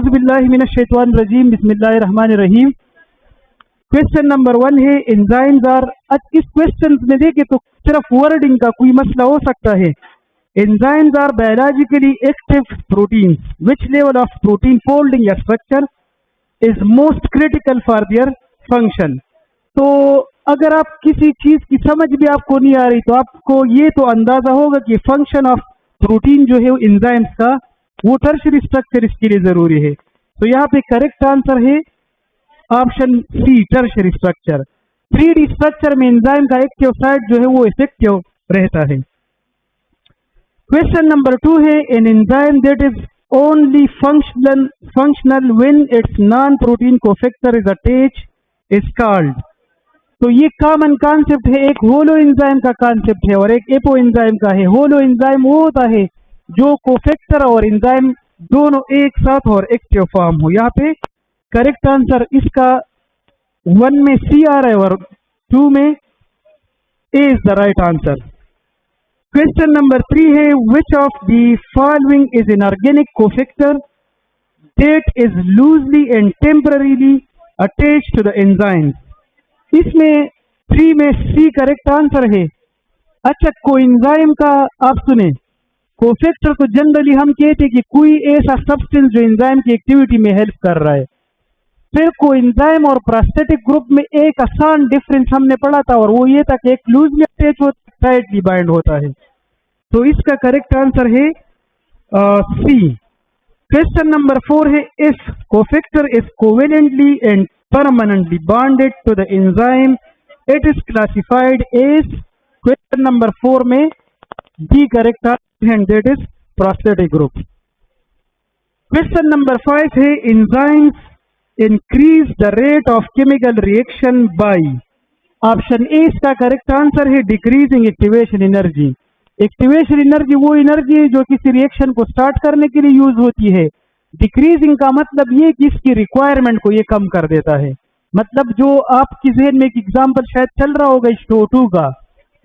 औज़ुबिल्लाहि मिनश्शैतानिर्रजीम, बिस्मिल्लाहिर्रहमानिर्रहीम। Question number 1 है enzymes are. इस क्वेश्चन में देखे तो सिर्फ वर्डिंग का कोई मसला हो सकता है। Enzymes are biologically active protein which level of protein folding या structure is most critical for their function. तो अगर आप किसी चीज की समझ भी आपको नहीं आ रही तो आपको ये तो अंदाजा होगा कि फंक्शन ऑफ प्रोटीन जो है एंजाइम्स का वो टर्शरी स्ट्रक्चर इसके लिए जरूरी है। तो यहाँ पे करेक्ट आंसर है option C, tertiary structure. 3D structure में एंजाइम का एक्टिव साइट जो है वो इफेक्टिव रहता है। क्वेश्चन नंबर 2 है an enzyme that is only functional when it's non protein cofactor is attached is called. तो ये कॉमन कॉन्सेप्ट है, एक होलो एंजाइम का कॉन्सेप्ट है और एक एपो एंजाइम का है। होलो एंजाइम वो होता है जो कोफैक्टर और एंजाइम दोनों एक साथ और एक्टिव फॉर्म हो। यहाँ पे करेक्ट आंसर इसका 1 में सी आ रहा है और 2 में A is the right answer. Question number 3 है which of the following is an organic cofactor that is loosely and temporarily attached to the enzyme. इसमें 3 में सी करेक्ट आंसर है। अच्छा, कोएंजाइम का आप सुने, कोफैक्टर तो जनरली हम कहते हैं कि कोई ऐसा सब्सटेंस जो एंजाइम की एक्टिविटी में हेल्प कर रहा है। फिर कोएंजाइम और प्रोस्थेटिक ग्रुप में एक आसान डिफरेंस हमने पढ़ा था और वो ये था कि एक लूजली अटैच होता है, टाइटली बाइंड होता है। तो इसका करेक्ट आंसर है सी। क्वेश्चन नंबर 4 है if cofactor is covalently and permanently bonded to the enzyme it is classified as। question number 4 में D correct answer and that is prosthetic group। question number 5 है enzymes increase the rate of chemical reaction by। Option A इसका correct answer है decreasing activation energy. Activation energy वो energy है जो किसी reaction को start करने के लिए यूज होती है। डिक्रीजिंग का मतलब ये कि इसकी रिक्वायरमेंट को ये कम कर देता है। मतलब जो आपकी जहन में एक एग्जांपल शायद चल रहा होगा H2O2 का,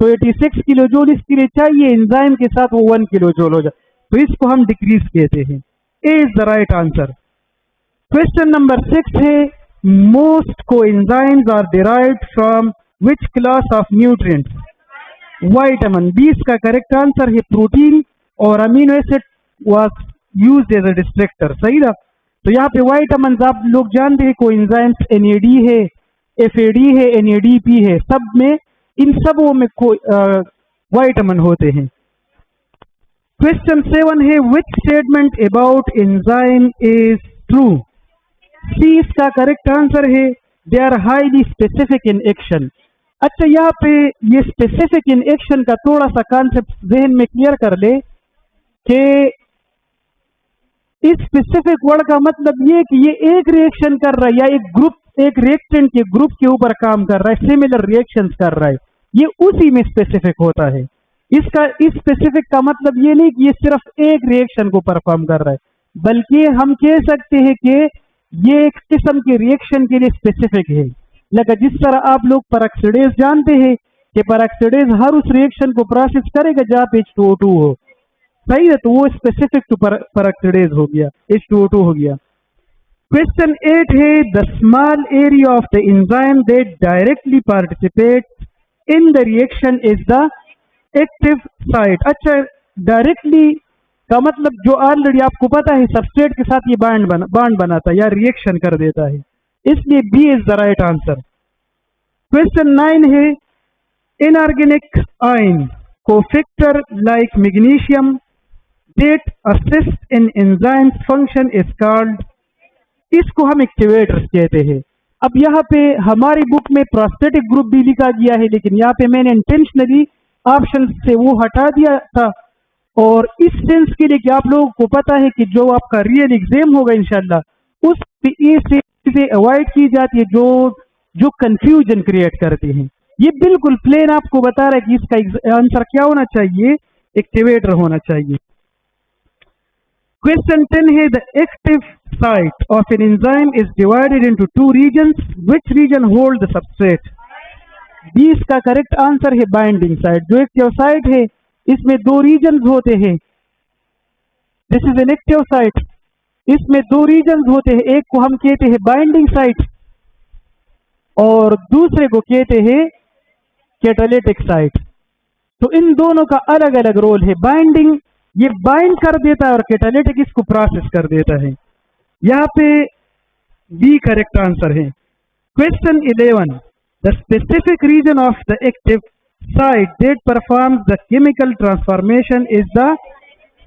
तो 86 किलो जूल इसके लिए चाहिए, एंजाइम के साथ वो 1 किलो जूल हो जाए, तो इसको हम डिक्रीज कहते हैं। A is the right answer. Question number 6 है most coenzymes are derived from which class of nutrients. Vitamin. B इसका करेक्ट आंसर है प्रोटीन और amino acid was used as a distractor. सही ना। तो यहाँ पे विटामिन आप लोग जानते हैं कोएंजाइम्स NAD है, FAD है, NADP है, सब में इन सबों में विटामिन होते हैं। क्वेश्चन 7 है which statement about enzyme is true. C इसका करेक्ट आंसर है they are highly specific in action. अच्छा, यहाँ पे ये स्पेसिफिक इन एक्शन का थोड़ा सा कॉन्सेप्ट जहन में क्लियर कर ले कि इस स्पेसिफिक वर्ड का मतलब ये कि ये एक रिएक्शन कर रहा है या एक ग्रुप, एक रिएक्टेंट के ग्रुप के ऊपर काम कर रहा है, सिमिलर रिएक्शंस कर रहा है, ये उसी में स्पेसिफिक होता है। इसका इस स्पेसिफिक का मतलब ये नहीं कि ये सिर्फ एक रिएक्शन को परफॉर्म कर रहा है, बल्कि हम कह सकते हैं कि ये एक किस्म के रिएक्शन के लिए स्पेसिफिक है। लेकिन जिस तरह आप लोग पेरोक्सिडेज जानते हैं कि पेरोक्सिडेज हर उस रिएक्शन को प्रोसेस करेगा जहाँ पे H2O2 हो, सही है, तो वो स्पेसिफिक टू पेरोक्सिडेज हो गया, H2O2 हो गया। क्वेश्चन 8 है the small area of the enzyme that directly participate in the reaction is the active site. अच्छा, डायरेक्टली का मतलब जो ऑलरेडी आपको पता है सबस्ट्रेट के साथ ये बॉन्ड बनाता है या रिएक्शन कर देता है, इसलिए B is the right answer. Question 9 है inorganic ion cofactor like magnesium that assist in enzymes function is called। इसको हम एक्टिवेटर्स कहते हैं। अब यहाँ पे हमारी बुक में प्रोस्थेटिक ग्रुप भी लिखा गया है, लेकिन यहाँ पे मैंने इंटेंशनली ऑप्शन से वो हटा दिया था और इस सेंस के लिए कि आप लोगों को पता है कि जो आपका रियल एग्जाम होगा इंशाल्लाह उस पे ये चीजें अवॉइड की जाती है जो कंफ्यूजन क्रिएट करते हैं। ये बिल्कुल प्लेन आपको बता रहा है कि इसका आंसर क्या होना चाहिए, एक्टिवेटर होना चाहिए। क्वेश्चन 10 है the active site of an enzyme is divided into 2 regions which region hold the substrate. B इसका करेक्ट आंसर है बाइंडिंग साइट। जो एक्टिव साइट है इसमें 2 रीजन्स होते हैं। This is an active site इसमें दो रीजन्स होते हैं, एक को हम कहते हैं बाइंडिंग साइट और दूसरे को कहते हैं कैटालिटिक साइट। तो इन दोनों का अलग अलग रोल है। बाइंडिंग ये बाइंड कर देता है और कैटालिटिक इसको प्रोसेस कर देता है। यहाँ पे बी करेक्ट आंसर है। Question 11, the specific region of the active site that performs the chemical transformation is the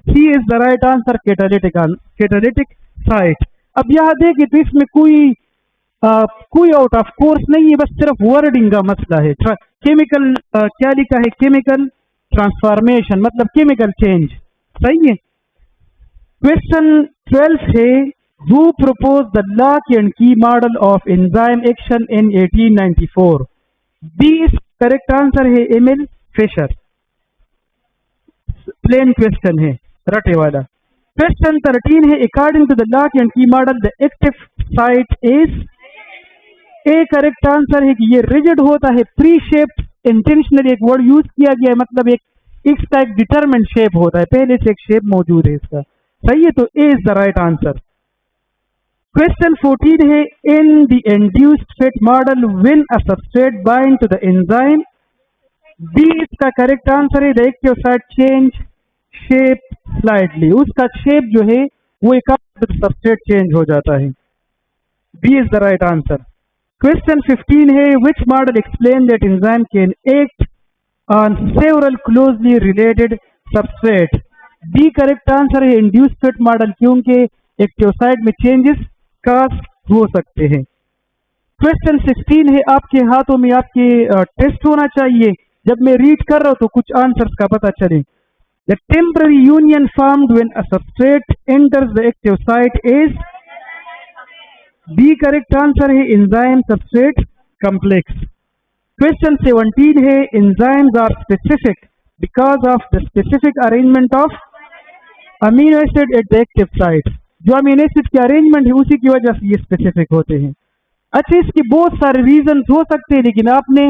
C is the right answer catalytic site. अब यहाँ देखिए तो इसमें कोई आउट ऑफ कोर्स नहीं है, बस सिर्फ वर्डिंग का मसला है। केमिकल क्या लिखा है, केमिकल ट्रांसफॉर्मेशन मतलब केमिकल चेंज, सही है। क्वेश्चन 12 है, who propose the lock and key model of enzyme action in 1894? B is correct answer है एमिल फिशर। प्लेन क्वेश्चन है, रटे वाला। क्वेश्चन 13 है, according to the lock and key model the active site is? A correct answer है कि ये rigid होता है। प्री शेप्ड इंटेंशनली एक वर्ड यूज किया गया है, मतलब इसका एक डिटरमिन्ड शेप होता है, पहले से एक शेप मौजूद है इसका, सही है। तो A is the right answer. Question 14 है, in the induced fit model when a substrate bind to the enzyme? B इसका करेक्ट आंसर है, the active site change shape slightly, उसका शेप जो है वो एक सबस्ट्रेट चेंज हो जाता है। B is the right answer. Question 15 है, which model explain that enzyme can act on several closely related substrate? B correct answer है induced fit model, क्योंकि एक्टिव साइट में चेंजेस कास्ट हो सकते हैं। Question 16 है, आपके हाथों में आपके टेस्ट होना चाहिए, जब मैं रीड कर रहा हूं तो कुछ आंसर्स का पता चले। The temporary union formed when a substrate enters the active site is? B correct answer है एंजाइम सबस्ट्रेट कॉम्प्लेक्स। क्वेश्चन 17 है, enzymes are specific because of the specific arrangement of amino acid at the active site. जो amino acid के arrangement है उसी की वजह से ये स्पेसिफिक होते हैं। अच्छा, इसके बहुत सारे रीजन हो सकते हैं, लेकिन आपने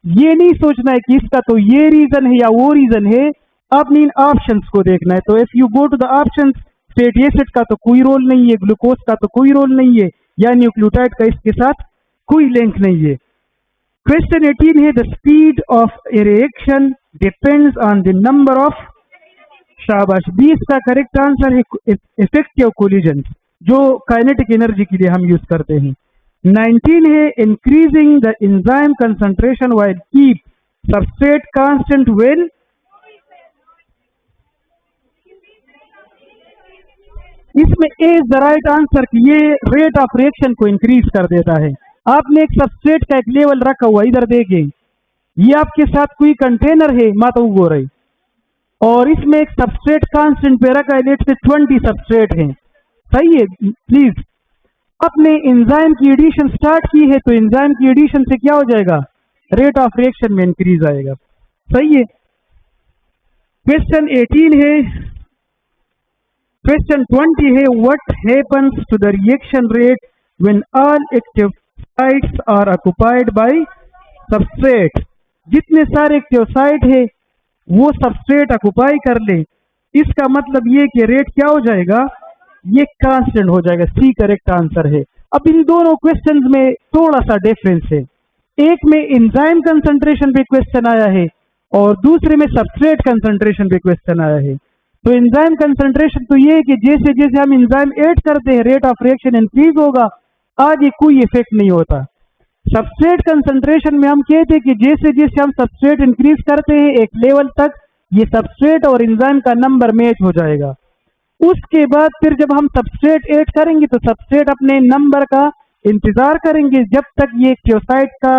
ये नहीं सोचना है कि इसका तो ये रीजन है या वो रीजन है, आपने इन ऑप्शंस को देखना है। तो if you go to the options, fatty acid का तो कोई रोल नहीं है, ग्लूकोज का तो कोई रोल नहीं है, या न्यूक्लियोटाइड का इसके साथ कोई लिंक नहीं है। क्वेश्चन 18 है, the speed of a reaction depends on the number of? शाबाश, बी इसका करेक्ट आंसर है इफेक्टिव कोलिजन, जो काइनेटिक एनर्जी के लिए हम यूज करते हैं। 19 है, increasing the enzyme concentration while keep substrate constant when? इसमें ए इज द राइट आंसर कि ये रेट ऑफ रिएक्शन को इंक्रीज कर देता है। आपने एक सबस्ट्रेट का एक लेवल रखा हुआ, इधर देखें, ये आपके साथ कोई कंटेनर है माता उगो रही, और इसमें एक सबस्ट्रेट कांस्टेंट पे रखा है, लेट से 20 सबस्ट्रेट है, सही है। प्लीज, आपने एंजाइम की एडिशन स्टार्ट की है, तो एंजाइम की एडिशन से क्या हो जाएगा, रेट ऑफ रिएक्शन में इंक्रीज आएगा, सही है। क्वेश्चन 18 है, क्वेश्चन 20 है, what happens to the reaction rate when all active sites are occupied by substrate? जितने सारे एक्टिव साइट है वो सबस्ट्रेट ऑक्युपाई कर ले, इसका मतलब ये कि रेट क्या हो जाएगा, ये कांस्टेंट हो जाएगा। सी करेक्ट आंसर है। अब इन दोनों क्वेश्चंस में थोड़ा सा डिफरेंस है, एक में एंजाइम कंसंट्रेशन पे क्वेश्चन आया है और दूसरे में सबस्ट्रेट कंसंट्रेशन पे क्वेश्चन आया है। तो एंजाइम कंसंट्रेशन तो ये है कि जैसे जैसे हम एंजाइम ऐड करते हैं रेट ऑफ रिएक्शन इंक्रीज होगा, आगे कोई इफेक्ट नहीं होता। सबस्ट्रेट कंसंट्रेशन में हम कहते हैं कि जैसे जैसे हम सबस्ट्रेट इंक्रीज करते हैं एक लेवल तक, ये सबस्ट्रेट और एंजाइम का नंबर मैच हो जाएगा। उसके बाद फिर जब हम सबस्ट्रेट ऐड करेंगे तो सबस्ट्रेट अपने नंबर का इंतजार करेंगे, जब तक ये एक्टियोसाइट का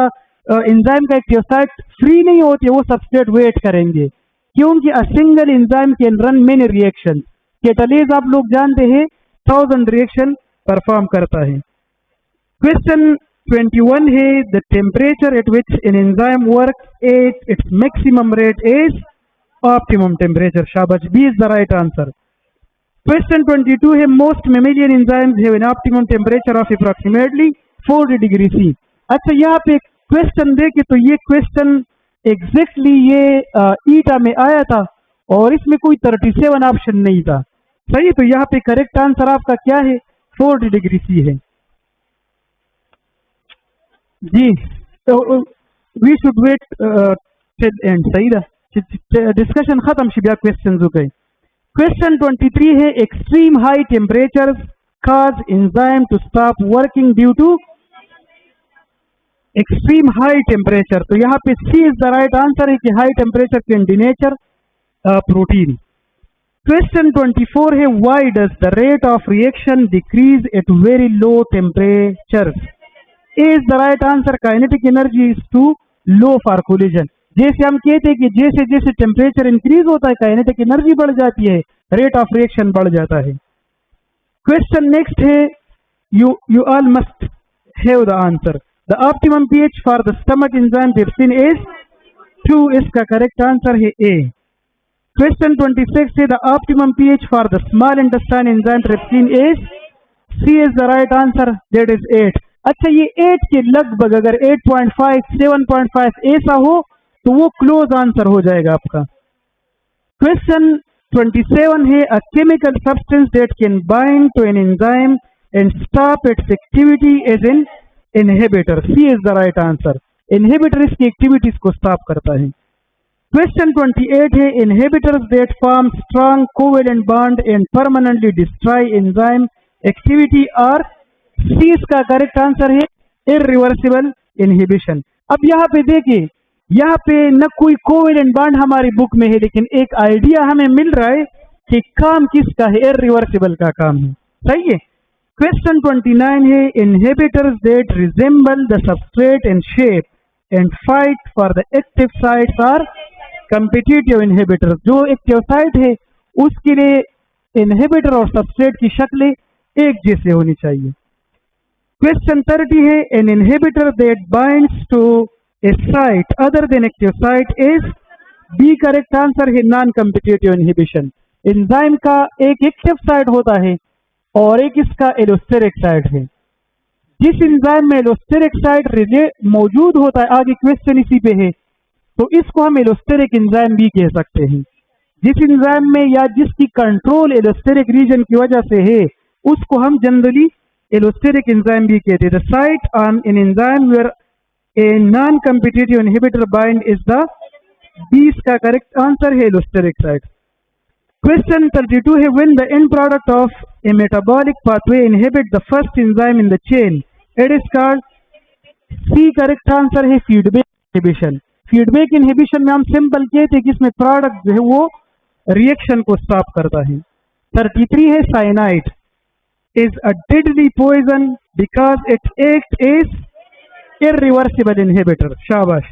एंजाइम का एक्टियोसाइट फ्री नहीं होती वो सबस्ट्रेट वेट करेंगे, क्योंकि a single enzyme can run many reaction. Catalase आप लोग जानते हैं 1000 रिएक्शन परफॉर्म करता है। क्वेश्चन 21 है, the temperature at which an enzyme work at its maximum rate is? Optimum temperature. शाबाश, B is the right answer. Question 22 है, most mammalian enzymes have an optimum temperature of approximately 40 degree C. अच्छा, यहाँ पे question देखे तो ये question exactly ये ईटा में आया था और इसमें कोई 37 ऑप्शन नहीं था, सही, तो यहाँ पे करेक्ट आंसर आपका क्या है? 40 डिग्री सी है जी। तो we should wait till end, सही था। डिस्कशन खत्म शिबिया क्वेश्चन हो गए। क्वेश्चन 23 है extreme high temperature cause enzyme to stop working due to extreme high temperature। तो यहाँ पे C is the right answer है कि high temperature can denature protein. Question 24 है why does the rate of reaction decrease at very low temperature. A is the right answer, kinetic energy is too low for collision. जैसे हम कहते हैं कि जैसे जैसे टेम्परेचर इंक्रीज होता है काइनेटिक एनर्जी बढ़ जाती है, रेट ऑफ रिएक्शन बढ़ जाता है। क्वेश्चन नेक्स्ट है, you all must have the answer. The optimum pH for the stomach enzyme trypsin is 2, इसका करेक्ट आंसर है A। क्वेश्चन 26 है the optimum pH for the small intestine enzyme trypsin is C is the right answer, that is 8। अच्छा, ये 8 के लगभग अगर 8.5 7.5 ऐसा हो तो वो क्लोज आंसर हो जाएगा आपका। क्वेश्चन 27 है a chemical substance that can bind to an enzyme and stop its activity as an inhibitor। C is the right answer, inhibitor इसकी एक्टिविटीज को स्टॉप करता है। क्वेश्चन 28 है inhibitors that form strong covalent bond and permanently destroy enzyme activity are C इसका correct answer है irreversible inhibition। अब यहाँ पे देखिए, यहाँ पे न कोई कोवेलेंट बॉन्ड हमारी बुक में है, लेकिन एक आइडिया हमें मिल रहा है कि काम किसका है, इरिवर्सिबल का काम है, सही है। क्वेश्चन 29 है inhibitors that resemble the substrate in shape and fight for the active sites are competitive inhibitors. जो एक्टिव साइट है उसके लिए इनहिबिटर और सबस्ट्रेट की शक्लें एक जैसे होनी चाहिए। क्वेश्चन 30 है an inhibitor that binds to a site other than active site is B, correct answer है नॉन कम्पिटिटिव इनहिबिशन। एंजाइम का एक एक्टिव साइट होता है और एक इसका एलोस्टेरिक साइट है। जिस एंजाइम में एलोस्टेरिक साइट मौजूद होता है, आगे क्वेश्चन इसी पे है, तो इसको हम एलोस्टेरिक एंजाइम भी कह सकते हैं। जिस एंजाइम में या जिसकी कंट्रोल एलोस्टेरिक रीजन की वजह से है उसको हम जनरली एलोस्टेरिक एंजाइम भी कहते हैं। The site on an enzyme where a non competitive inhibitor bind is the B, इसका करेक्ट आंसर है एलोस्टेरिक साइट। क्वेश्चन 32 है when the end product of a metabolic pathway inhibit the first enzyme in the chain it is called C, correct answer है feedback inhibition. Feedback inhibition में हम simple कहते हैं कि इसमें product जो है वो रिएक्शन को स्टॉप करता है। 33 है cyanide is a deadly poison because it act is irreversible inhibitor, शाबाश।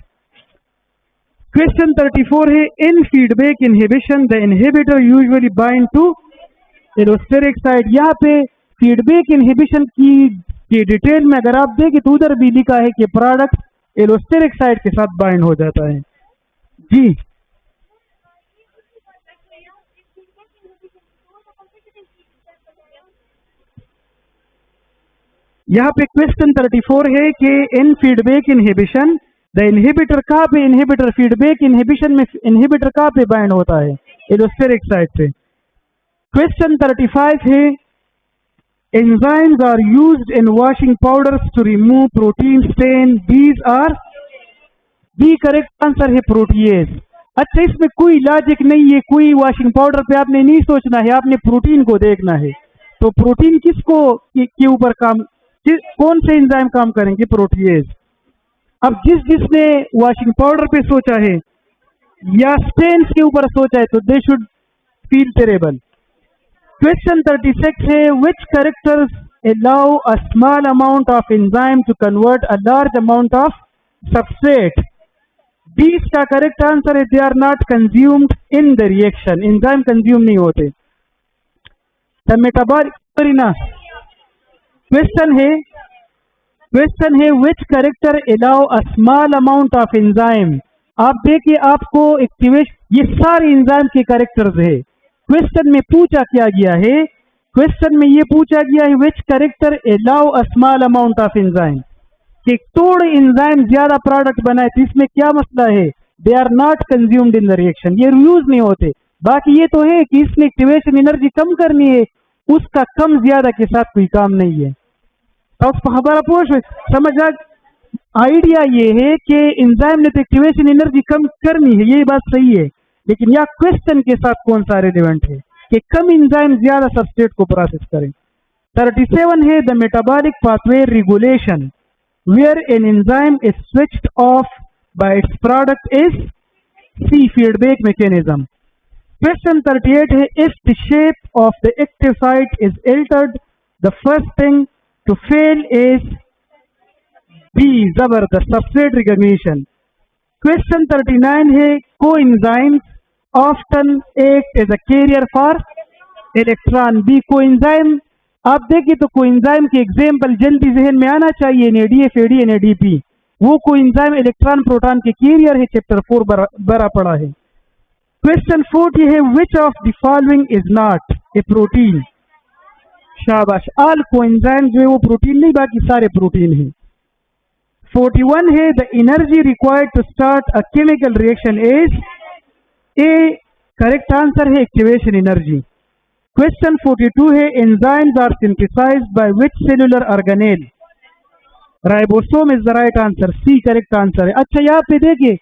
क्वेश्चन 34 है in feedback inhibition the inhibitor usually bind to allosteric site. यहाँ पे फीडबैक इनहिबिशन की डिटेल में अगर आप देखें तो उधर भी लिखा है कि प्रोडक्ट एलोस्टेरिक साइट के साथ बाइंड हो जाता है जी। यहाँ पे क्वेश्चन 34 है कि इन फीडबैक इनहिबिशन द इनहिबिटर कहाँ पे, इनहिबिटर फीडबैक इनहिबिशन में इनहिबिटर कहाँ पे बाइंड होता है, एलोस्टेरिक साइट पे। क्वेश्चन 35 है enzymes are used in washing powders to remove protein stain, these are B, correct answer है प्रोटीएज। अच्छा, इसमें कोई लॉजिक नहीं है, कोई वॉशिंग पाउडर पे आपने नहीं सोचना है, आपने प्रोटीन को देखना है। तो प्रोटीन किसको के ऊपर काम, कौन से एंजाइम काम करेंगे, प्रोटीएज। अब जिसने वॉशिंग पाउडर पे सोचा है या स्टेन्स के ऊपर सोचा है तो they should feel terrible. Question 36 है which characters allow a small amount of enzyme to convert a large amount of substrate, D इसका करेक्ट आंसर है they are not consumed in the reaction, enzyme consume नहीं होते। The metabolic question है which character allow a small amount of enzyme. आप देखिए आपको activation, ये सारे एंजाइम के कैरेक्टर्स है। क्वेश्चन में पूछा क्या गया है, क्वेश्चन में ये पूछा गया है which character allow a small amount of enzyme, कि थोड़े एंजाइम ज्यादा प्रोडक्ट बनाए तो इसमें क्या मसला है, they are not consumed in the reaction, ये यूज नहीं होते। बाकी ये तो है कि इसने एक्टिवेशन एनर्जी कम करनी है, उसका कम ज्यादा के साथ कोई काम नहीं है। तो हमारा पोष समझ आ, आइडिया ये है कि एंजाइम ने तो एक्टिवेशन एनर्जी कम करनी है, ये बात सही है, लेकिन यह क्वेश्चन के साथ कौन सा रिलेवेंट है कि कम एंजाइम ज्यादा सबस्ट्रेट को प्रोसेस करें। 37 है the metabolic pathway regulation where an enzyme is switched off by its product is C feedback mechanism. Question 38 है if the shape of the active site is altered the first thing to fail is B जबरदस्त substrate recognition. Question 39 है coenzymes often act as a carrier for electron. B coenzyme, आप देखिए तो coenzyme के example जल्दी जहन में आना चाहिए, NADH, AD, NADP, वो कोएंजाइम इलेक्ट्रॉन प्रोटॉन के कैरियर है, चैप्टर 4 बरा पड़ा है। क्वेश्चन 40 है which of the following is not a protein. शाबाश, ऑल कोएंजाइम जो है वो प्रोटीन नहीं, बाकी सारे प्रोटीन है। 41 है the energy required to start a chemical reaction is A, correct answer है एक्टिवेशन एनर्जी। क्वेश्चन 42 है enzymes are synthesized by which cellular organelle. Ribosome is the right answer, C correct answer है। अच्छा यहाँ पे देखिए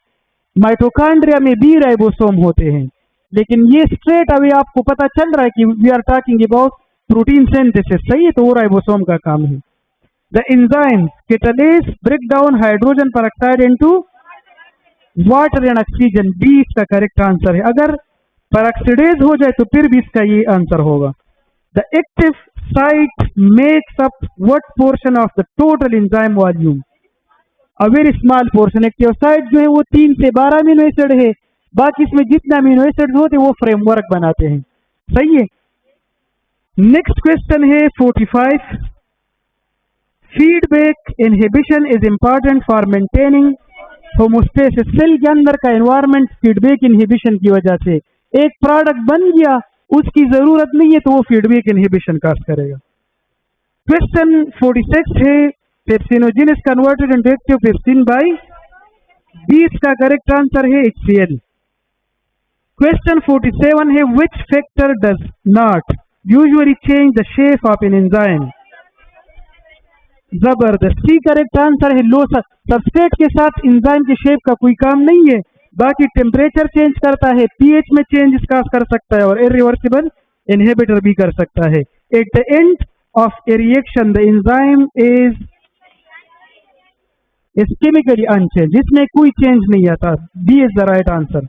mitochondria में भी ribosome होते हैं, लेकिन ये स्ट्रेट अवे आपको पता चल रहा है कि we are talking about protein synthesis, सही है, तो वो राइबोसोम का काम है। The enzymes catalase break down hydrogen peroxide into water and oxygen, B इसका करेक्ट आंसर है। अगर पेरोक्साइडेज हो जाए तो फिर भी इसका ये आंसर होगा। The active site makes up what portion of the total enzyme volume. A very small portion. Active site जो है वो 3 से 12 अमीनो एसिड है, बाकी इसमें जितने अमीनो एसिड होते हैं वो फ्रेमवर्क बनाते हैं, सही है। नेक्स्ट क्वेश्चन है 45 feedback inhibition is important for maintaining homeostasis. Cell के अंदर का एनवायरनमेंट फीडबैक इनहिबिशन की वजह से एक प्रोडक्ट बन गया, उसकी जरूरत नहीं है तो वो फीडबैक इनहिबिशन काज करेगा। क्वेश्चन 46 है pepsinogen is converted into active pepsin by, B इसका करेक्ट आंसर है HCl। क्वेश्चन 47 है which factor does not usually change the shape of an enzyme. जबरदस्त, सी करेक्ट आंसर है। लो सबस्ट्रेट के साथ एंजाइम के शेप का कोई काम नहीं है, बाकी टेम्परेचर चेंज करता है, पीएच में चेंज इसका कर सकता है और इरिवर्सिबल इनहिबिटर भी कर सकता है। At the end of a reaction the enzyme is chemically unchanged, इसमें कोई चेंज नहीं आता, B is the right answer.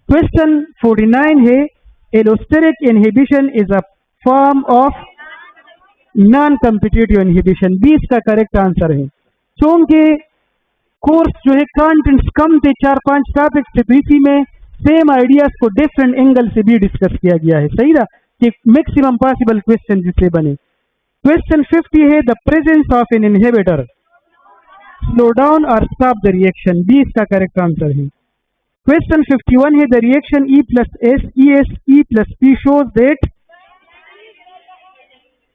Question 49 है allosteric inhibition is a form of non competitive inhibition, B इसका करेक्ट आंसर है। चूंकि कोर्स जो है कंटेंट्स कम थे, 4-5 टॉपिक्स थे, तो इसी में सेम आइडियाज को डिफरेंट एंगल से भी डिस्कस किया गया है, सही ना, कि मैक्सिमम पॉसिबल क्वेश्चन जिससे बने। क्वेश्चन 50 है the presence of an inhibitor slow down और स्टॉप द रिएक्शन, बी इसका करेक्ट आंसर है। क्वेश्चन 51 है the reaction E+S+P shows that,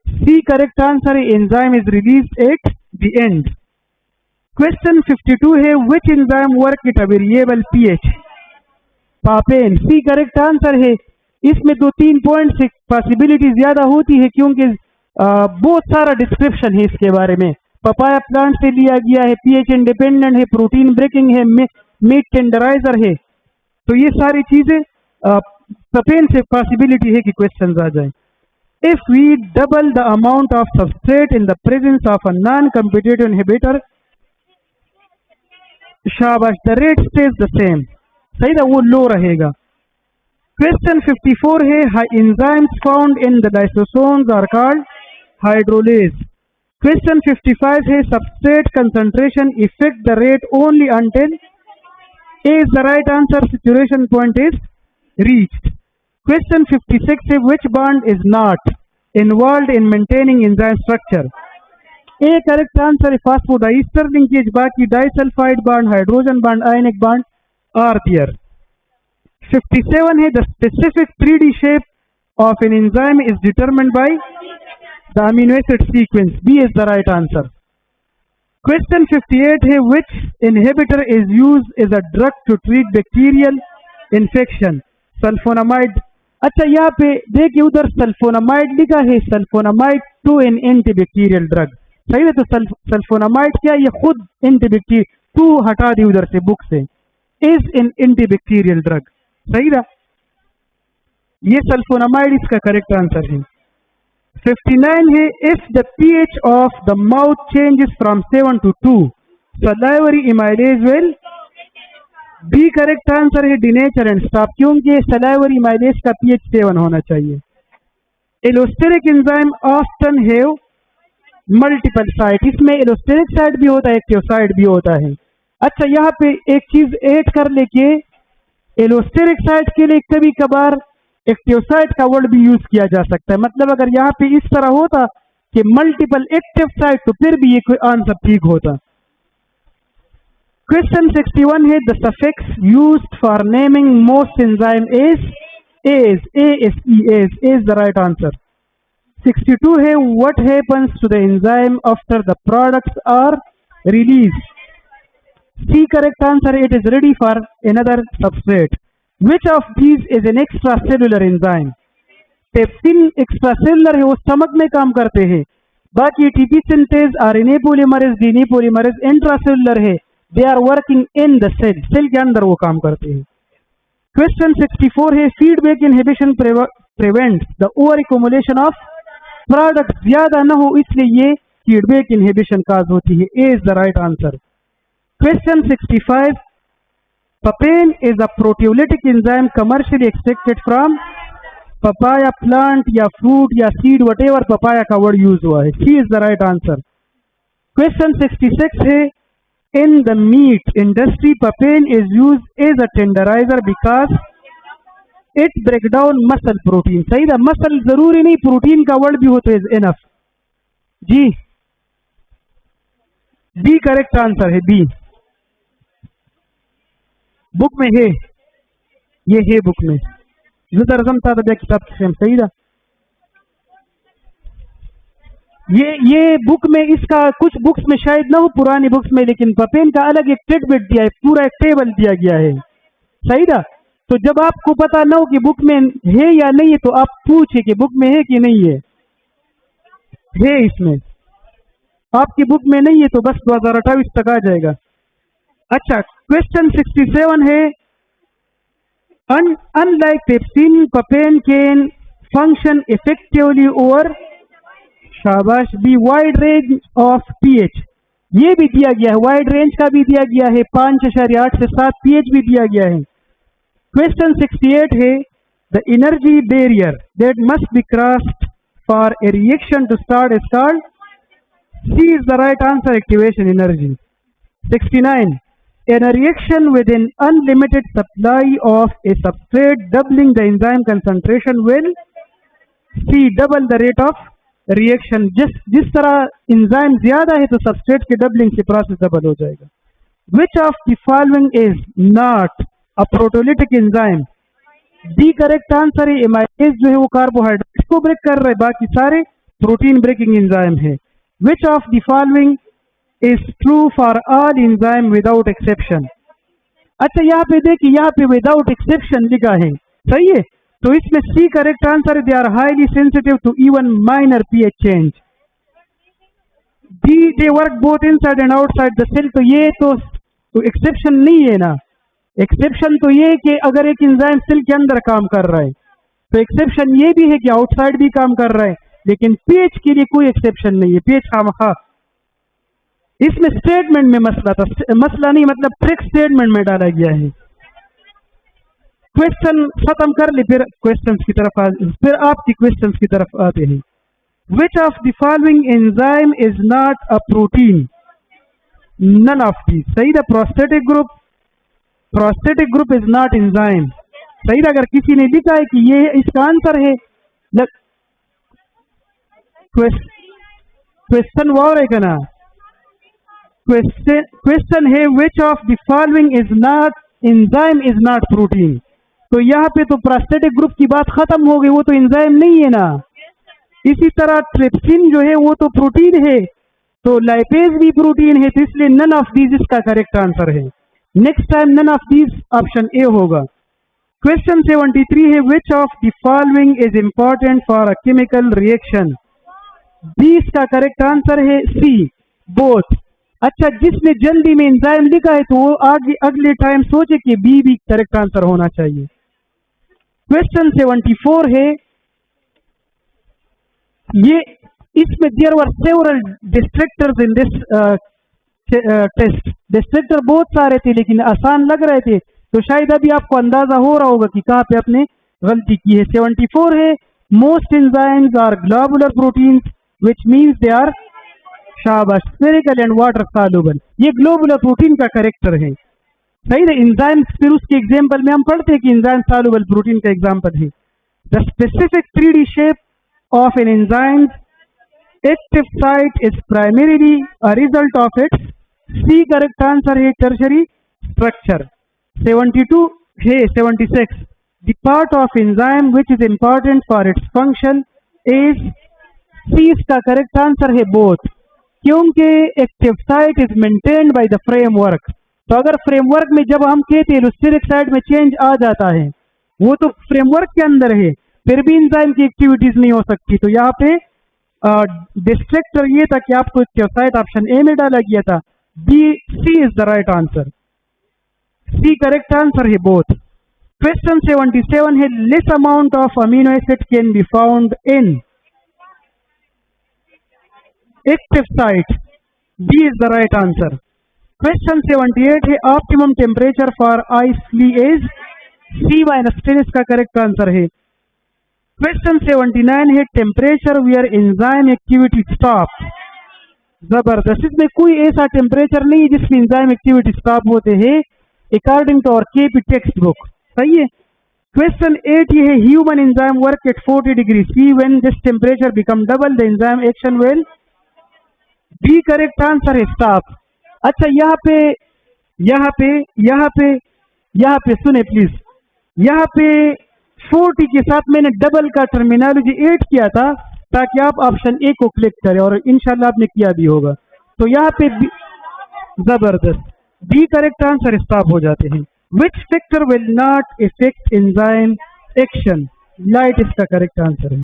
C correct answer है enzyme is released at the end. Question 52 है which enzyme work at a variable pH. Papain, C correct answer है। इसमें 2-3 point से possibility ज्यादा होती है क्योंकि बहुत सारा डिस्क्रिप्शन है इसके बारे में। पपाया प्लांट से लिया गया है, पीएच इंडिपेंडेंट है, प्रोटीन ब्रेकिंग है, मीट टेंडराइजर है, तो ये सारी चीजें पापेन से पॉसिबिलिटी है कि क्वेश्चन आ जाए। If we double the amount of substrate in the presence of a non-competitive inhibitor, शाबाश, the rate stays the same, सही ना, वो लो रहेगा। क्वेश्चन 54 है enzymes found in the lysosomes are called hydrolase। Question 55 है substrate concentration affect the rate only until A is the right answer, saturation point is reached। Question 56 है which bond is not involved in maintaining enzyme structure। A correct answer है phosphodiester linkage, बाकी disulfide bond, hydrogen bond, ionic bond are there। 57 है the specific 3D shape of an enzyme is determined by the amino acid sequence, B is the right answer। Question 58 है which inhibitor is used as a drug to treat bacterial infection। sulfonamide अच्छा यहाँ पे देखिए उधर sulfonamide लिखा है, sulfonamide to an antibacterial drug. सही है, तो सल्फोनामाइड क्या, ये खुद एंटीबैक्टीरियल, टू हटा दी उधर से बुक से, इज एन एंटीबैक्टीरियल ड्रग। सही ना, ये सल्फोनामाइड इसका करेक्ट आंसर है। 59 है, if the pH of the mouth changes from 7 to 2 salivary amylase will, B correct answer है डिनेचर एंड स्टॉप, क्योंकि सलाइवरी माइलेज का pH 7 होना चाहिए। Allosteric enzyme often have multiple site, इसमें एलोस्टेरिक साइट भी होता है, एक्टिव साइट भी होता है। अच्छा यहाँ पे एक चीज ऐड कर लेके, एलोस्टेरिक साइट के लिए कभी कभार एक्टिव साइट का वर्ड भी यूज किया जा सकता है। मतलब अगर यहाँ पे इस तरह होता कि मल्टीपल एक्टिव साइट, तो फिर भी ये आंसर ठीक होता। क्वेश्चन 61 है, the suffix used for naming most enzyme is ase, ASE, is the right answer। 62 है, what happens to the enzyme after the products are released? C correct answer, it is ready for another substrate। Which of these is an extracellular enzyme? Pepsin extracellular है, वो stomach में काम करते हैं। बाकी ATP synthase, RNA polymerase, DNA polymerase intracellular है, they are working in the cell, cell के अंदर वो काम करते हैं। क्वेश्चन 64 है, feedback inhibition prevents the over accumulation of product, ज्यादा न हो इसलिए ये फीडबैक इनहिबिशन काज होती है, A is the right answer. Question 65, papain is a proteolytic enzyme commercially extracted from papaya plant या fruit या seed, whatever papaya का word use हुआ है, C is the right answer। Question 66 है, in the meat industry papain is used as a tenderizer because it break down muscle protein। सही था, muscle जरूरी नहीं, प्रोटीन का वर्ड भी हो तो is enough। जी बी करेक्ट आंसर है, बी बुक में है, ये है बुक में, जुदा रकम था किताब से, सही था। ये बुक में, इसका कुछ बुक्स में शायद ना हो, पुरानी बुक्स में, लेकिन पपेन का अलग एक टिडबिट दिया है, पूरा एक टेबल दिया गया है। सही था, तो जब आपको पता ना हो कि बुक में है या नहीं है, तो आप पूछे कि बुक में है कि नहीं है। इसमें आपकी बुक में नहीं है तो बस 2028 तक आ जाएगा। अच्छा, क्वेश्चन 67 है, unlike pepsin papain can function effectively over, शाबाश, B wide range of pH, ये भी दिया गया है, वाइड रेंज का भी दिया गया है, 5.8 से 7 pH भी दिया गया है। क्वेश्चन 68 है, the energy barrier that must be crossed for a reaction to start is called, C is the right answer, activation energy. 69, in a reaction with an unlimited supply of a substrate doubling the enzyme concentration will, C, double the rate of reaction। जिस तरह enzyme ज्यादा है तो substrate के doubling से process double हो जाएगा। Which of the following is not a proteolytic enzyme? D correct answer है, amylase जो है वो कार्बोहाइड्रेट को ब्रेक कर रहा है, बाकी सारे प्रोटीन ब्रेकिंग एंजाइम है। Which of the following is true for all enzyme without exception? अच्छा यहाँ पे देखिए, यहाँ पे विदाउट एक्सेप्शन लिखा है, सही है, तो इसमें C correct answer, they are highly sensitive to even minor pH change. D, they work both inside and outside the cell, तो ये तो एक्सेप्शन नहीं है ना। एक्सेप्शन तो ये कि अगर एक एंजाइम सेल के अंदर काम कर रहा है, तो एक्सेप्शन ये भी है कि आउटसाइड भी काम कर रहा है, लेकिन pH के लिए कोई एक्सेप्शन नहीं है, pH खामखा। इसमें स्टेटमेंट में मसला था, मसला नहीं मतलब ट्रिक स्टेटमेंट में डाला गया है। क्वेश्चन खत्म कर ले, फिर क्वेश्चंस की तरफ फिर आपकी क्वेश्चंस की तरफ आते हैं। Which of the following enzyme is not a protein? None of these. सही था, prosthetic group is not enzyme. सही था, अगर किसी ने लिखा है कि ये इसका आंसर है, क्वेश्चन वो रहेगा ना, क्वेश्चन है which of the following is not enzyme is not protein. तो यहाँ पे तो प्रोस्टेटिक ग्रुप की बात खत्म हो गई, वो तो एंजाइम नहीं है ना। इसी तरह ट्रिप्सिन जो है वो तो प्रोटीन है, तो लाइपेज भी प्रोटीन है, तो इसलिए नन ऑफ दीज इसका करेक्ट आंसर है। Next time none of these option A होगा। क्वेश्चन 73 है which of the following is important for a chemical reaction. B इसका करेक्ट आंसर है सी बोथ। अच्छा, जिसने जल्दी में एंजाइम लिखा है तो वो आगे अगले टाइम सोचे कि बी भी करेक्ट आंसर होना चाहिए। क्वेश्चन 74 है, ये इसमें there were several distractors in this test. Distractor बहुत सारे थे लेकिन आसान लग रहे थे, तो शायद अभी आपको अंदाजा हो रहा होगा कि कहाँ पे आपने गलती की है। 74 है most enzymes are globular proteins which means they are शाबाश स्फेरिकल एंड वाटर सॉल्युबल। ये ग्लोबुलर प्रोटीन का करेक्टर है, सही है। एंजाइम्स फिर उसके एग्जाम्पल में हम पढ़ते हैं कि एंजाइम सॉल्युबल प्रोटीन का एग्जाम्पल है। The specific 3D shape of an enzyme active site is primarily a result of its. C correct answer है टर्शरी स्ट्रक्चर। 72 है 76 the part of enzyme which is important for its function is. C इसका correct answer है both, क्योंकि active site is maintained by the framework. तो अगर framework में जब हम कहते हैं एलोस्टेरिक साइट में चेंज आ जाता है, वो तो फ्रेमवर्क के अंदर है, फिर भी एंजाइम की एक्टिविटीज नहीं हो सकती। तो यहाँ पे डिस्ट्रक्टर ये था कि आपको एक्टिव साइट ऑप्शन ए में डाला गया था। B C is the right answer. C correct answer है बोथ। क्वेश्चन 77 है less amount of amino acid can be found in active site. B is the right answer. Question 78 है optimum temperature for ice flea is. C -10 इसका correct answer है। Question 79 है temperature where enzyme activity stop. जबरदस्त, इसमें कोई ऐसा temperature नहीं जिसमें एंजाइम एक्टिविटी स्टॉप होते हैं according to our KP textbook, सही है। क्वेश्चन 80 है human enzyme work at 40 degree C when this temperature become double the enzyme action will. B correct answer है स्टॉप। अच्छा, यहाँ पे सुने प्लीज, यहाँ पे 40 के साथ मैंने डबल का टर्मिनोलॉजी ऐड किया था ताकि आप ऑप्शन ए को क्लिक करें, और इंशाल्लाह आपने किया भी होगा। तो यहाँ पे जबरदस्त, बी करेक्ट आंसर स्टॉप हो जाते हैं। Which factor will not effect enzyme action. Light इसका करेक्ट आंसर है।